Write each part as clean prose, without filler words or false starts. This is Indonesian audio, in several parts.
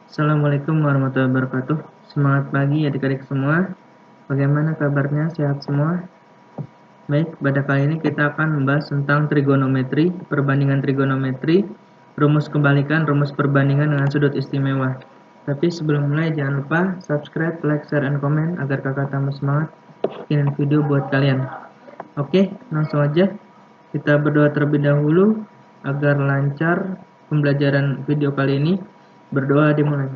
Assalamualaikum warahmatullahi wabarakatuh. Semangat pagi adik-adik semua. Bagaimana kabarnya? Sehat semua? Baik, pada kali ini kita akan membahas tentang trigonometri, perbandingan trigonometri, rumus kebalikan, rumus perbandingan dengan sudut istimewa. Tapi sebelum mulai jangan lupa subscribe, like, share, and comment agar kakak tambah semangat bikin video buat kalian. Oke, langsung aja kita berdoa terlebih dahulu agar lancar pembelajaran video kali ini. Berdoa dimulai.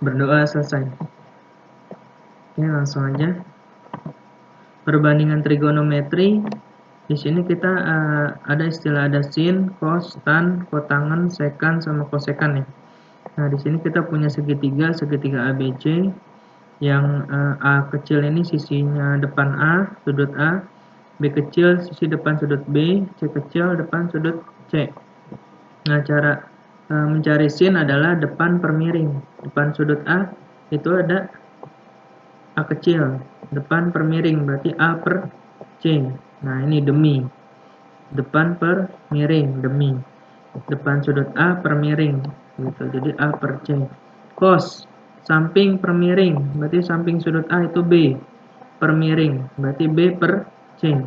Berdoa selesai. Oke, langsung aja. Perbandingan trigonometri. Di sini kita ada istilah ada sin, cos, tan, kotangen, sekan, sama kosekan ya. Nah, di sini kita punya segitiga ABC yang A kecil ini sisinya depan A, sudut A, B kecil sisi depan sudut B, C kecil depan sudut C. Nah, cara mencari sin adalah depan per miring. Depan sudut A itu ada A kecil, depan per miring berarti A per C. Nah, ini demi. Depan per miring, demi. Depan sudut A per miring gitu. Jadi A per C. Cos, samping per miring, berarti samping sudut A itu B per miring, berarti B per C.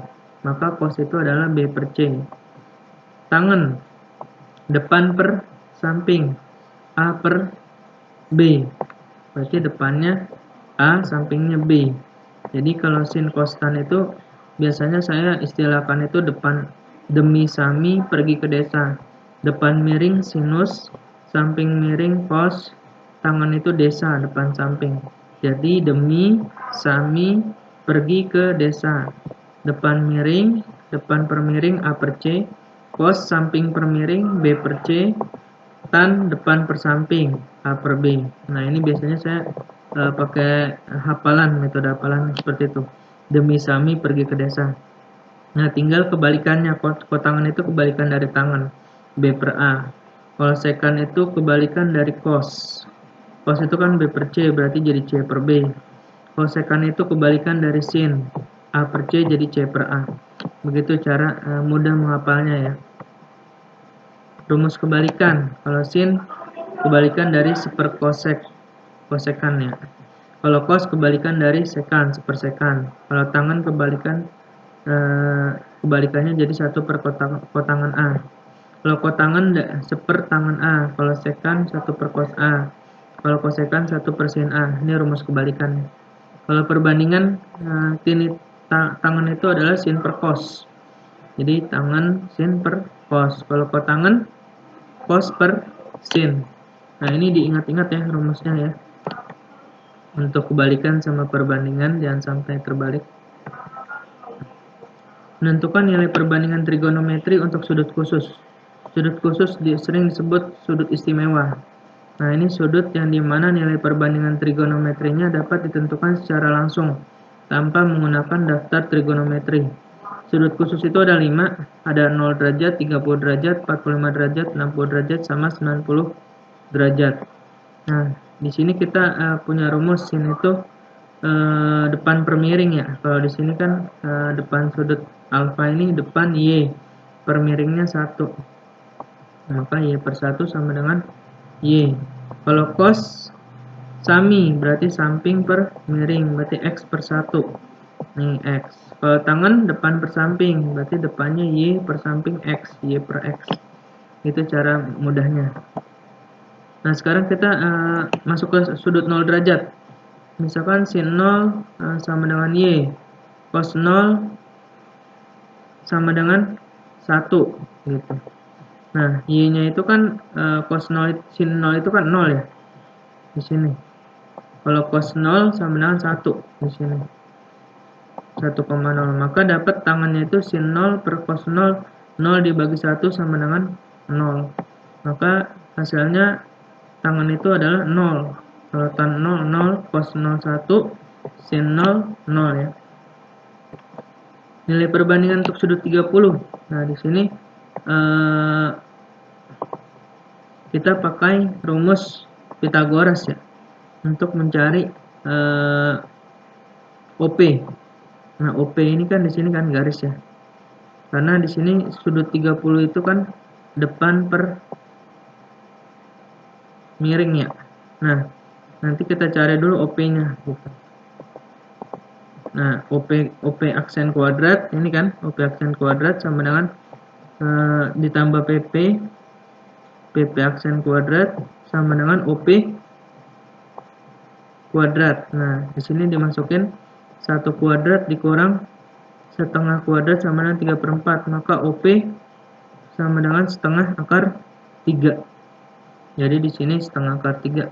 Maka cos itu adalah B per C. Tangen, depan per samping, A per B, berarti depannya A, sampingnya B. Jadi kalau sin cos tan itu biasanya saya istilahkan itu depan demi sami pergi ke desa. Depan miring sinus, samping miring cos, tangan itu desa, depan samping. Jadi demi sami pergi ke desa. Depan miring, depan per miring A per C, cos samping per miring B per C, tan depan per samping A per B. Nah, ini biasanya saya pakai hafalan, metode hafalan seperti itu. Demi sami pergi ke desa. Nah, tinggal kebalikannya. Kotangan itu kebalikan dari tangan, B per A. Kalau sekan itu kebalikan dari cos. Cos itu kan B per C, berarti jadi C per B. Kalau sekan itu kebalikan dari sin, A per C jadi C per A. Begitu cara mudah menghafalnya ya. Rumus kebalikan. Kalau sin kebalikan dari seperkosek, kosekan ya. Kalau cos kebalikan dari sekan, sepersekan. Kalau tangan kebalikannya jadi 1 per kotangan A. Kalau kotangan seper tangan A. Kalau sekan 1 per cos A. Kalau kosekan 1 per sin A. Ini rumus kebalikan. Kalau perbandingan tangan itu adalah sin per cos. Jadi tangan sin per cos. Kalau kotangan cos per sin. Nah, ini diingat-ingat ya rumusnya ya. Untuk kebalikan sama perbandingan jangan sampai terbalik. Menentukan nilai perbandingan trigonometri untuk sudut khusus. Sudut khusus sering disebut sudut istimewa. Nah, ini sudut yang dimana nilai perbandingan trigonometrinya dapat ditentukan secara langsung tanpa menggunakan daftar trigonometri. Sudut khusus itu ada 5, ada 0 derajat, 30 derajat, 45 derajat, 60 derajat, sama 90 derajat. Nah, di sini kita punya rumus sin itu depan per miring ya. Kalau di sini kan depan sudut alfa ini depan Y, per miringnya 1. Maka Y per 1 sama dengan Y. Kalau cos sami, berarti samping per miring, berarti X per 1. Nih X. Kalau tangan depan per samping, berarti depannya Y per samping X, Y per X. Itu cara mudahnya. Nah, sekarang kita masuk ke sudut 0 derajat. Misalkan sin 0 sama dengan Y. Cos 0 sama dengan 1 gitu. Nah, Y-nya itu kan cos 0, sin 0 itu kan 0 ya. Di sini. Kalau cos 0 sama dengan 1 di sini. 1,0. Maka dapat tangannya itu sin 0 per cos 0. 0 dibagi 1 sama dengan 0. Maka hasilnya tangan itu adalah 0. Kalau tan 0, 0, cos 0, 1, sin 0, 0 ya. Nilai perbandingan untuk sudut 30. Nah, di sini kita pakai rumus Pythagoras ya untuk mencari OP. Nah, OP ini kan di sini kan garis ya. Karena di sini sudut 30 itu kan depan per miring ya. Nah, nanti kita cari dulu OP-nya gitu. Nah, OP aksen kuadrat ini kan OP aksen kuadrat sama dengan ditambah PP aksen kuadrat sama dengan OP kuadrat. Nah, di sini dimasukin 1 kuadrat dikurang setengah kuadrat sama dengan 3/4, maka OP sama dengan setengah akar 3. Jadi di sini setengah akar 3.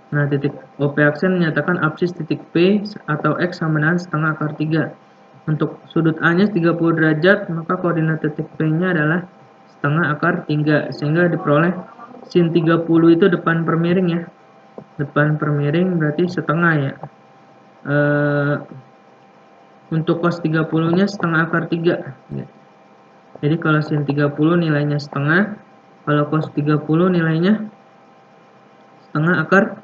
Nah, titik OP aksen menyatakan absis titik P atau X sama dengan setengah akar 3. Untuk sudut A-nya 30 derajat, maka koordinat titik P-nya adalah setengah akar 3, sehingga diperoleh sin 30 itu depan per miring ya. Depan per miring berarti setengah ya. Untuk cos 30-nya setengah akar 3. Jadi kalau sin 30 nilainya setengah, kalau cos 30 nilainya setengah akar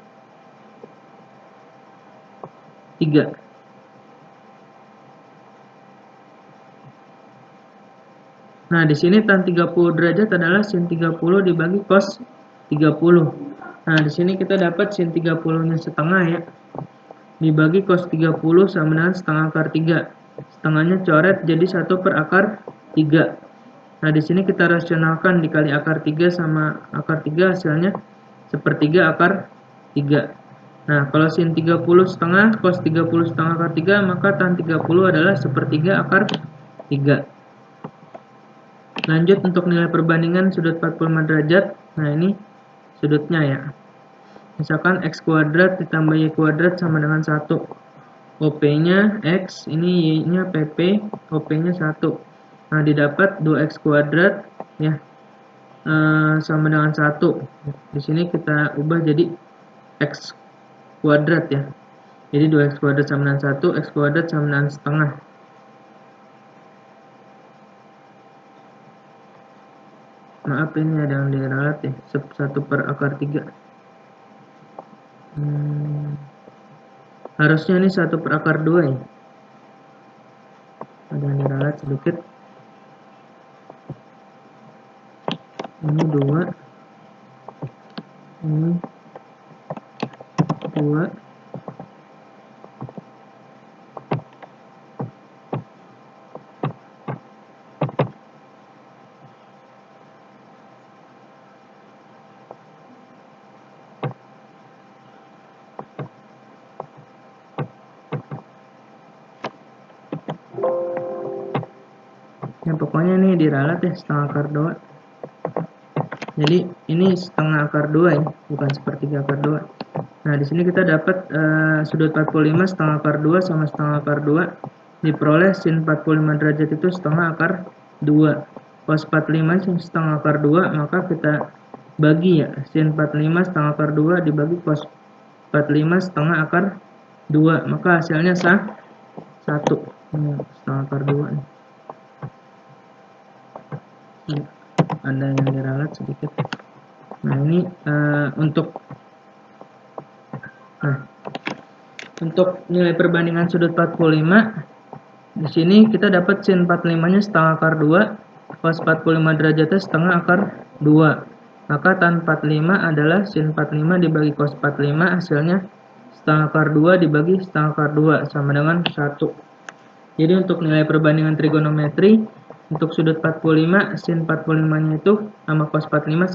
3. Nah, di sini tan 30 derajat adalah sin 30 dibagi cos 30. Nah, di sini kita dapat sin 30-nya setengah ya. Dibagi cos 30 sama dengan setengah akar 3. Setengahnya coret jadi 1 per akar 3. Nah, di sini kita rasionalkan dikali akar 3 sama akar 3 hasilnya sepertiga akar 3. Nah, kalau sin 30 setengah, cos 30 setengah akar 3, maka tan 30 adalah sepertiga akar 3. Lanjut untuk nilai perbandingan sudut 45 derajat. Nah, ini sudutnya ya. Misalkan X kuadrat ditambah Y kuadrat sama dengan 1. OP-nya X, ini Y-nya PP, OP-nya 1. Nah, didapat 2X kuadrat ya, sama dengan 1. Di sini kita ubah jadi X kuadrat ya. Jadi 2X kuadrat sama dengan 1, X kuadrat sama dengan setengah. Maaf, ini ada yang diralat ya, 1 per akar 3. Harusnya ini 1 per akar 2 ya. Ada yang diralat sedikit. Ini 2. Ini 2. Ya, pokoknya ini diralat ya, setengah akar 2. Jadi ini setengah akar 2 ya, bukan sepertiga akar 2. Nah, di sini kita dapat sudut 45 setengah akar 2 sama setengah akar 2. Diperoleh sin 45 derajat itu setengah akar 2. Cos 45 setengah akar 2, maka kita bagi ya, sin 45 setengah akar 2 dibagi cos 45 setengah akar 2, maka hasilnya sah 1. Ini setengah akar 2 nih. Ada yang diralat sedikit. Nah, ini untuk nilai perbandingan sudut 45, di sini kita dapat sin 45-nya setengah akar 2, cos 45 derajatnya setengah akar 2. Maka tan 45 adalah sin 45 dibagi cos 45, hasilnya setengah akar 2 dibagi setengah akar 2 sama dengan 1. Jadi untuk nilai perbandingan trigonometri, untuk sudut 45, sin 45-nya itu sama cos 45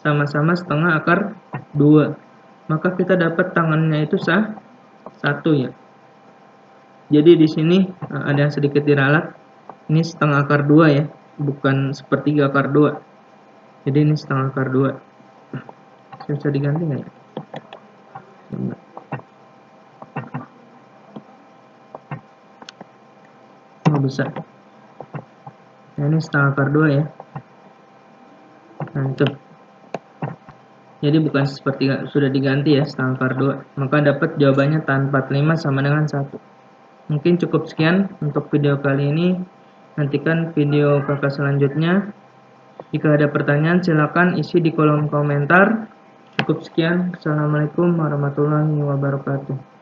sama-sama setengah akar 2. Maka kita dapat tangannya itu sah 1 ya. Jadi di sini ada yang sedikit diralat. Ini setengah akar 2 ya, bukan sepertiga akar 2. Jadi ini setengah akar 2. Bisa diganti nggak ya? Oh, bisa. Nah, ini setengah akar 2 ya. Nah, itu. Jadi bukan seperti sudah diganti ya, setengah akar 2. Maka dapat jawabannya tan 45 sama dengan 1. Mungkin cukup sekian untuk video kali ini. Nantikan video kakak selanjutnya. Jika ada pertanyaan silakan isi di kolom komentar. Cukup sekian. Assalamualaikum warahmatullahi wabarakatuh.